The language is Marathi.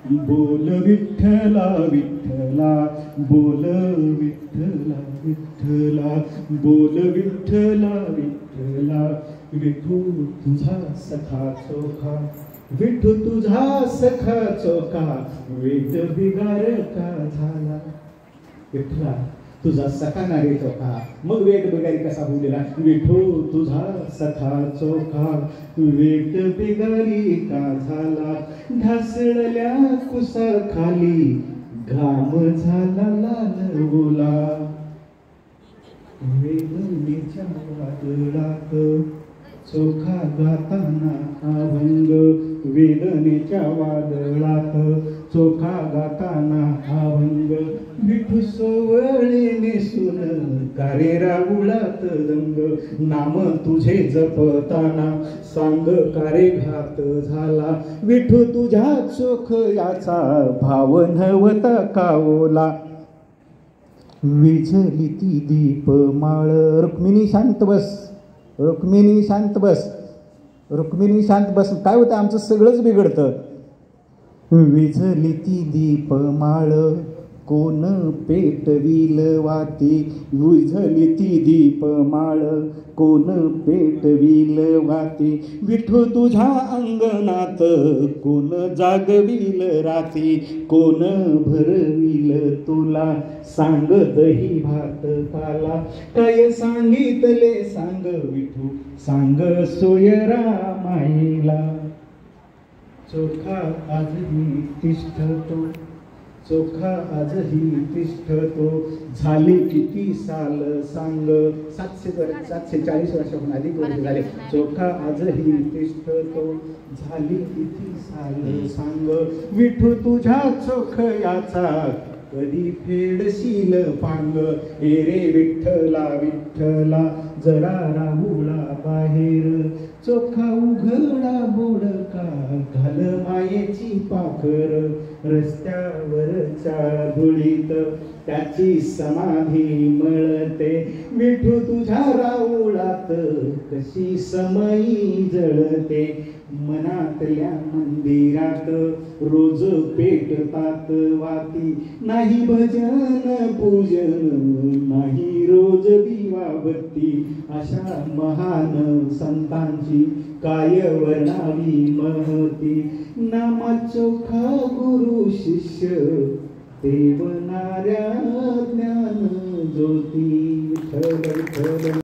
बोल विठ्ठला विठ्ठला बोल विठ्ठला विठ्ठला बोल विठ्ठला विठ्ठला विठू तुझा सखा चोखा विठू तुझा सखा चोखा वेद बिगार का झाला विठ्ठला तुझा सखा नारे चोखा मग वेद बिगारी कसा होऊ दिला विठू तुझा सखा चोखा वेद बिगारी का झाला ढासळल्या कुसा खाली घाम झाला लाल ओला वेदनेच्या वादळात चोखा गाताना अभंग वेदनेच्या वादळात चोखा गाताना अभंग विठू सोवळे नेसून कारे राहुळात रंग नाम तुझे जपताना सांग कारे घात झाला विठू तुझ्या चोख याचा भाव नव्हता कावला विझली ती दीपमाळ रुक्मिणी शांत बस रुक्मिणी शांत बस रुक्मिणी शांत बस काय होतं आमचं सगळंच बिघडतं विझली ती दीपमाळ कोण पेटविल वाती विझली ती दीपमाळ कोण पेटविल वाती विठू तुझ्या अंगणात कोण जागविल राती कोण भरविल तुला सांग दही भात काला काय सांगितले सांग विठू सांग सोयरा माईला चोखा आजही तिष्ठतो चोखा आजही तिष्ठतो झाली किती साल सांग 740 वर्षाहून अधिक वर्ष झाले चोखा आजही तिष्ठतो झाली किती साल सांग विठू तुझ्या चोख याचा कधी फेडशील पांग रे विठ्ठला विठ्ठला जरा राहुळा बाहेर चोखा उघडा बोडका घाल मायेची पाखर रस्त्यावरच्या धुळीत त्याची समाधी मळते विठू तुझ्या राहुळात कशी समयी जळते मनातल्या मंदिरात रोज पेटतात वाती नाही भजन पूजन नाही रोज दिवाबत्ती अशा महान संतांची काय वर्णावी महती नामा चोखा गुरु शिष्य देवनाऱ्या ज्ञान ज्योती